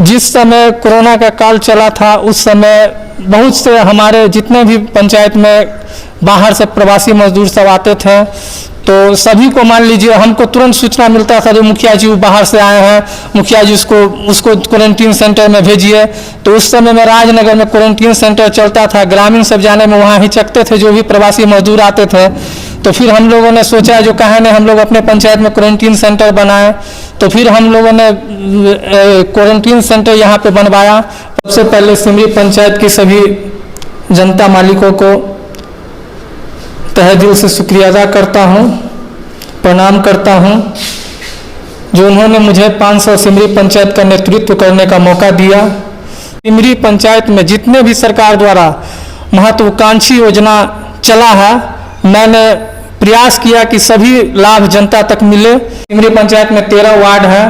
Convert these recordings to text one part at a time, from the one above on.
जिस समय कोरोना का काल चला था उस समय बहुत से हमारे जितने भी पंचायत में बाहर से प्रवासी मजदूर सब आते थे, तो सभी को मान लीजिए हमको तुरंत सूचना मिलता था जो मुखिया जी बाहर से आए हैं, मुखिया जी उसको क्वारंटीन सेंटर में भेजिए। तो उस समय में राजनगर में क्वारंटीन सेंटर चलता था, ग्रामीण सब जाने में वहाँ हिचकते थे जो भी प्रवासी मजदूर आते थे। तो फिर हम लोगों ने सोचा जो कहे ने हम लोग अपने पंचायत में क्वारंटीन सेंटर बनाएं, तो फिर हम लोगों ने क्वारंटीन सेंटर यहाँ पे बनवाया। सबसे पहले सिमरी पंचायत की सभी जनता मालिकों को तहे दिल से शुक्रिया अदा करता हूँ, प्रणाम करता हूँ जो उन्होंने मुझे 500 सिमरी पंचायत का नेतृत्व करने का मौका दिया। सिमरी पंचायत में जितने भी सरकार द्वारा महत्वाकांक्षी योजना चला है, मैंने प्रयास किया कि सभी लाभ जनता तक मिले। सिमरी पंचायत में 13 वार्ड है,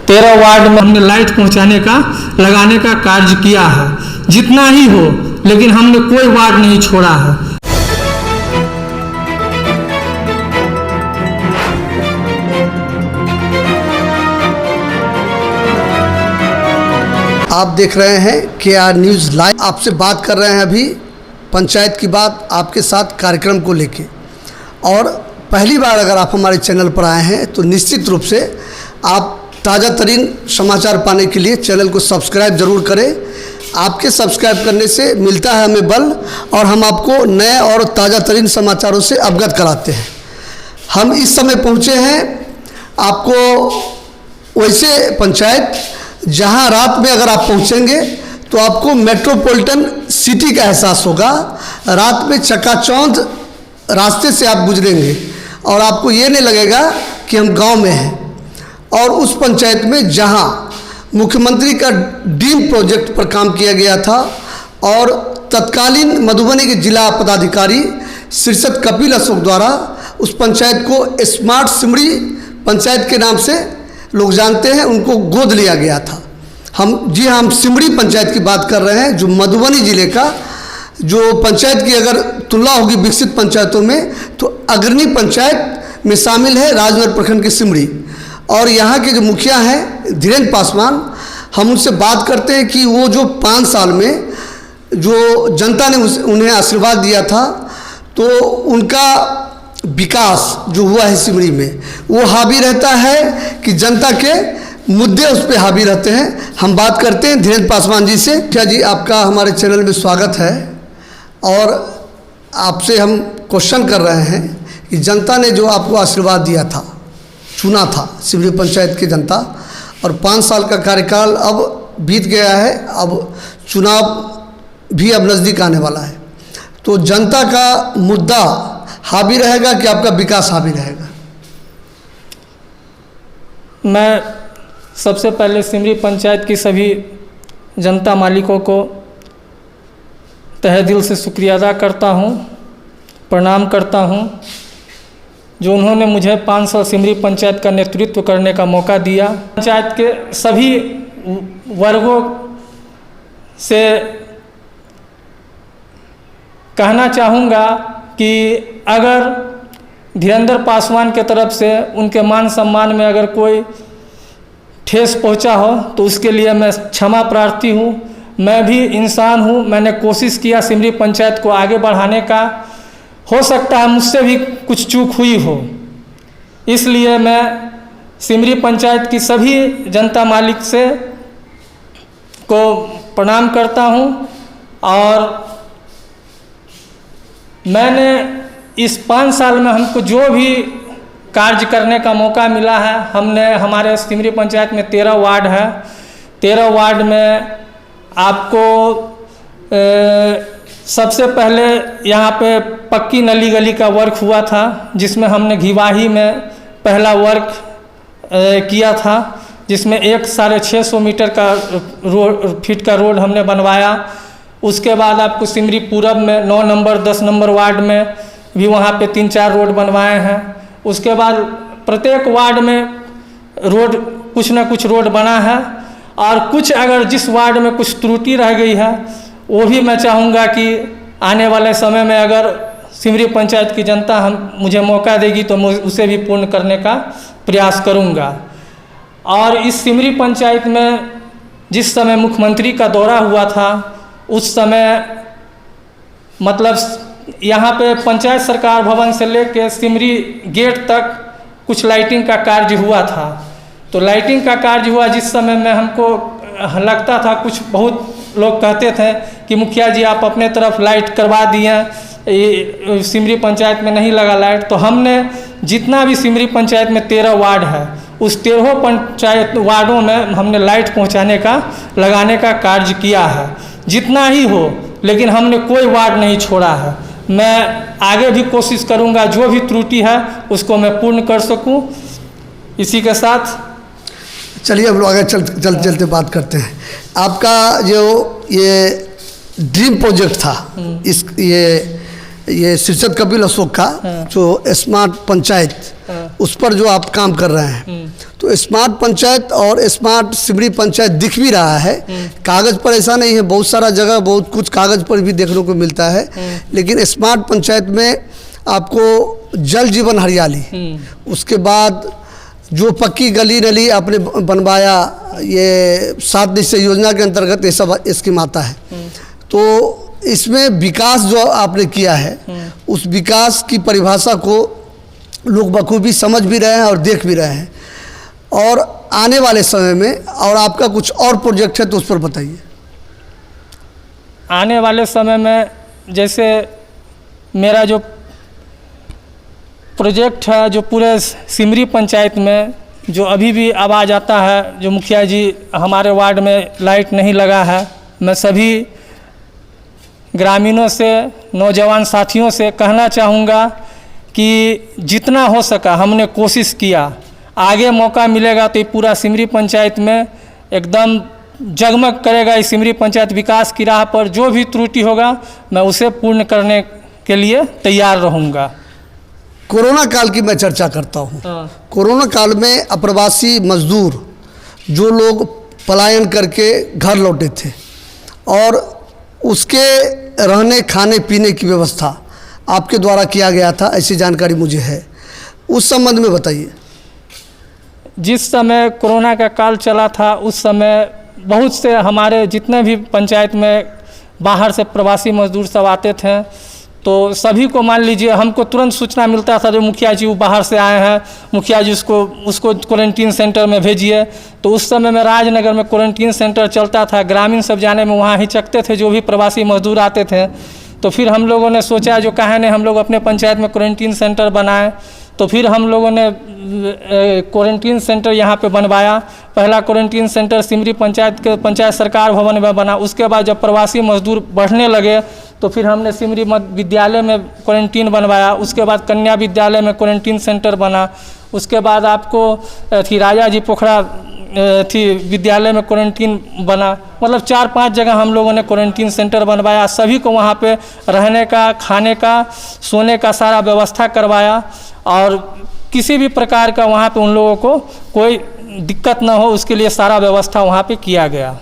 13 वार्ड में हमने लाइट पहुंचाने का लगाने का कार्य किया है, जितना ही हो, लेकिन हमने कोई वार्ड नहीं छोड़ा है। आप देख रहे हैं KR न्यूज़ लाइव। आपसे बात कर रहे हैं अभी पंचायत की बात आपके साथ कार्यक्रम को लेके। और पहली बार अगर आप हमारे चैनल पर आए हैं तो निश्चित रूप से आप ताज़ा तरीन समाचार पाने के लिए चैनल को सब्सक्राइब ज़रूर करें। आपके सब्सक्राइब करने से मिलता है हमें बल और हम आपको नए और ताज़ा तरीन समाचारों से अवगत कराते हैं। हम इस समय पहुँचे हैं आपको वैसे पंचायत जहां रात में अगर आप पहुंचेंगे तो आपको मेट्रोपॉलिटन सिटी का एहसास होगा। रात में चकाचौंध रास्ते से आप गुजरेंगे और आपको ये नहीं लगेगा कि हम गांव में हैं। और उस पंचायत में जहां मुख्यमंत्री का ड्रीम प्रोजेक्ट पर काम किया गया था और तत्कालीन मधुबनी के जिला पदाधिकारी शीर्षद कपिल अशोक द्वारा उस पंचायत को स्मार्ट सिमरी पंचायत के नाम से लोग जानते हैं, उनको गोद लिया गया था। हम सिमरी पंचायत की बात कर रहे हैं जो मधुबनी जिले का जो पंचायत की अगर तुलना होगी विकसित पंचायतों में तो अग्रणी पंचायत में शामिल है राजनगर प्रखंड की सिमरी। और यहाँ के जो मुखिया हैं धीरेन्द्र पासवान, हम उनसे बात करते हैं कि वो जो 5 साल में जो जनता ने उन्हें आशीर्वाद दिया था तो उनका विकास जो हुआ है सिमरी में वो हावी रहता है कि जनता के मुद्दे उस पर हावी रहते हैं। हम बात करते हैं धीरेन्द्र पासवान जी से। क्या जी, आपका हमारे चैनल में स्वागत है और आपसे हम क्वेश्चन कर रहे हैं कि जनता ने जो आपको आशीर्वाद दिया था, चुना था सिमरी पंचायत की जनता, और 5 साल का कार्यकाल अब बीत गया है, अब चुनाव भी अब नज़दीक आने वाला है, तो जनता का मुद्दा हावी रहेगा कि आपका विकास हावी रहेगा? मैं सबसे पहले सिमरी पंचायत की सभी जनता मालिकों को तहे दिल से शुक्रिया अदा करता हूँ, प्रणाम करता हूँ जो उन्होंने मुझे 500 सिमरी पंचायत का नेतृत्व करने का मौका दिया। पंचायत के सभी वर्गों से कहना चाहूँगा कि अगर धीरेन्द्र पासवान के तरफ से उनके मान सम्मान में अगर कोई ठेस पहुंचा हो तो उसके लिए मैं क्षमा प्रार्थी हूं। मैं भी इंसान हूं, मैंने कोशिश किया सिमरी पंचायत को आगे बढ़ाने का, हो सकता है मुझसे भी कुछ चूक हुई हो, इसलिए मैं सिमरी पंचायत की सभी जनता मालिक से को प्रणाम करता हूं। और मैंने इस 5 साल में हमको जो भी कार्य करने का मौका मिला है, हमने हमारे सिमरी पंचायत में 13 वार्ड है, 13 वार्ड में आपको सबसे पहले यहाँ पे पक्की नली गली का वर्क हुआ था जिसमें हमने घिवाही में पहला वर्क किया था, जिसमें 650 मीटर का फीट का रोड हमने बनवाया। उसके बाद आपको सिमरी पूरब में 9 नंबर 10 नंबर वार्ड में भी वहाँ पे 3-4 रोड बनवाए हैं। उसके बाद प्रत्येक वार्ड में रोड कुछ ना कुछ रोड बना है, और कुछ अगर जिस वार्ड में कुछ त्रुटि रह गई है वो भी मैं चाहूँगा कि आने वाले समय में अगर सिमरी पंचायत की जनता मुझे मौका देगी तो मैं उसे भी पूर्ण करने का प्रयास करूँगा। और इस सिमरी पंचायत में जिस समय मुख्यमंत्री का दौरा हुआ था उस समय मतलब यहाँ पे पंचायत सरकार भवन से लेकर सिमरी गेट तक कुछ लाइटिंग का कार्य हुआ था। तो लाइटिंग का कार्य हुआ जिस समय में हमको लगता था, कुछ बहुत लोग कहते थे कि मुखिया जी आप अपने तरफ लाइट करवा दिए, सिमरी पंचायत में नहीं लगा लाइट। तो हमने जितना भी सिमरी पंचायत में 13 वार्ड है उस 13 पंचायत वार्डों में हमने लाइट पहुंचाने का लगाने का कार्य किया है, जितना ही हो, लेकिन हमने कोई वार्ड नहीं छोड़ा है। मैं आगे भी कोशिश करूंगा जो भी त्रुटि है उसको मैं पूर्ण कर सकूं। इसी के साथ चलिए हम लोग आगे चलते बात करते हैं। आपका जो ये ड्रीम प्रोजेक्ट था, इस ये शीर्षद कपिल अशोक का जो स्मार्ट पंचायत, उस पर जो आप काम कर रहे हैं, तो स्मार्ट पंचायत और स्मार्ट सिमरी पंचायत दिख भी रहा है, कागज़ पर ऐसा नहीं है, बहुत सारा जगह बहुत कुछ कागज़ पर भी देखने को मिलता है, लेकिन स्मार्ट पंचायत में आपको जल जीवन हरियाली, उसके बाद जो पक्की गली नली आपने बनवाया, ये 7 निश्चय योजना के अंतर्गत ये सब स्कीम आता है। तो इसमें विकास जो आपने किया है, उस विकास की परिभाषा को लोग बखूबी समझ भी रहे हैं और देख भी रहे हैं। और आने वाले समय में और आपका कुछ और प्रोजेक्ट है तो उस पर बताइए। आने वाले समय में जैसे मेरा जो प्रोजेक्ट है, जो पूरे सिमरी पंचायत में जो अभी भी आवाज़ आता है, जो मुखिया जी हमारे वार्ड में लाइट नहीं लगा है, मैं सभी ग्रामीणों से, नौजवान साथियों से कहना चाहूँगा कि जितना हो सका हमने कोशिश किया। आगे मौका मिलेगा तो ये पूरा सिमरी पंचायत में एकदम जगमग करेगा। इस सिमरी पंचायत विकास की राह पर जो भी त्रुटि होगा मैं उसे पूर्ण करने के लिए तैयार रहूँगा। कोरोना काल की मैं चर्चा करता हूँ। कोरोना काल में अप्रवासी मजदूर जो लोग पलायन करके घर लौटे थे और उसके रहने खाने पीने की व्यवस्था आपके द्वारा किया गया था, ऐसी जानकारी मुझे है, उस संबंध में बताइए। जिस समय कोरोना का काल चला था उस समय बहुत से हमारे जितने भी पंचायत में बाहर से प्रवासी मजदूर सब आते थे, तो सभी को मान लीजिए हमको तुरंत सूचना मिलता था जो मुखिया जी वो बाहर से आए हैं, मुखिया जी उसको क्वारंटीन सेंटर में भेजिए। तो उस समय में राजनगर में क्वारंटीन सेंटर चलता था, ग्रामीण सब जाने में वहाँ हिचकते थे जो भी प्रवासी मजदूर आते थे। तो फिर हम लोगों ने सोचा जो कहे ने हम लोग अपने पंचायत में क्वारंटीन सेंटर बनाएं। तो फिर हम लोगों ने क्वारंटीन सेंटर यहाँ पे बनवाया। पहला क्वारंटीन सेंटर सिमरी पंचायत के पंचायत सरकार भवन में बना। उसके बाद जब प्रवासी मजदूर बढ़ने लगे तो फिर हमने सिमरी विद्यालय में क्वारंटीन बनवाया। उसके बाद कन्या विद्यालय में क्वारंटीन सेंटर बना। उसके बाद आपको राजा जी पोखरा विद्यालय में क्वारंटीन बना। मतलब 4-5 जगह हम लोगों ने क्वारंटीन सेंटर बनवाया। सभी को वहाँ पे रहने का, खाने का, सोने का सारा व्यवस्था करवाया और किसी भी प्रकार का वहाँ पे उन लोगों को कोई दिक्कत ना हो उसके लिए सारा व्यवस्था वहाँ पे किया गया।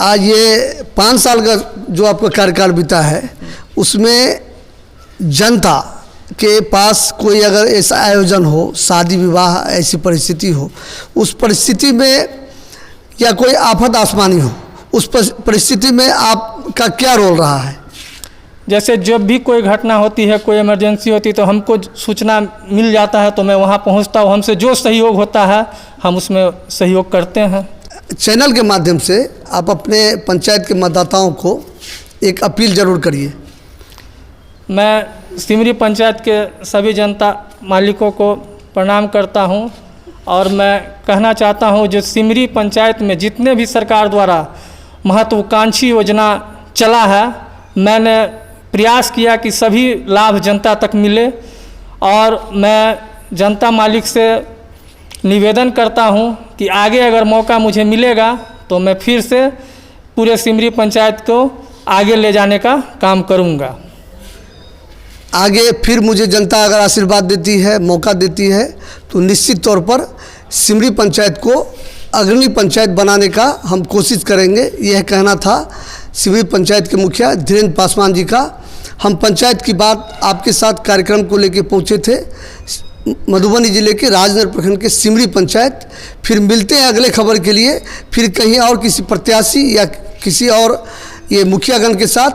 आज ये 5 साल का जो आपका कार्यकाल बीता है उसमें जनता के पास कोई अगर ऐसा आयोजन हो, शादी विवाह ऐसी परिस्थिति हो, उस परिस्थिति में या कोई आफत आसमानी हो, उस परिस्थिति में आपका क्या रोल रहा है? जैसे जब भी कोई घटना होती है, कोई इमरजेंसी होती है तो हमको सूचना मिल जाता है तो मैं वहाँ पहुँचता हूँ। हमसे जो सहयोग होता है हम उसमें सहयोग करते हैं। चैनल के माध्यम से आप अपने पंचायत के मतदाताओं को एक अपील जरूर करिए। मैं सिमरी पंचायत के सभी जनता मालिकों को प्रणाम करता हूं और मैं कहना चाहता हूं जो सिमरी पंचायत में जितने भी सरकार द्वारा महत्वाकांक्षी योजना चला है, मैंने प्रयास किया कि सभी लाभ जनता तक मिले और मैं जनता मालिक से निवेदन करता हूं कि आगे अगर मौका मुझे मिलेगा तो मैं फिर से पूरे सिमरी पंचायत को आगे ले जाने का काम करूंगा। आगे फिर मुझे जनता अगर आशीर्वाद देती है, मौका देती है तो निश्चित तौर पर सिमरी पंचायत को अग्रणी पंचायत बनाने का हम कोशिश करेंगे। यह कहना था सिमरी पंचायत के मुखिया धीरेन्द्र पासवान जी का। हम पंचायत की बात आपके साथ कार्यक्रम को लेकर पहुंचे थे। मधुबनी जिले के राजनगर प्रखंड के सिमरी पंचायत। फिर मिलते हैं अगले खबर के लिए, फिर कहीं और किसी प्रत्याशी या किसी और ये मुखियागण के साथ।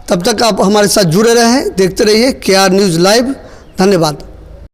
तब तक आप हमारे साथ जुड़े रहें, देखते रहिए KR न्यूज़ लाइव। धन्यवाद।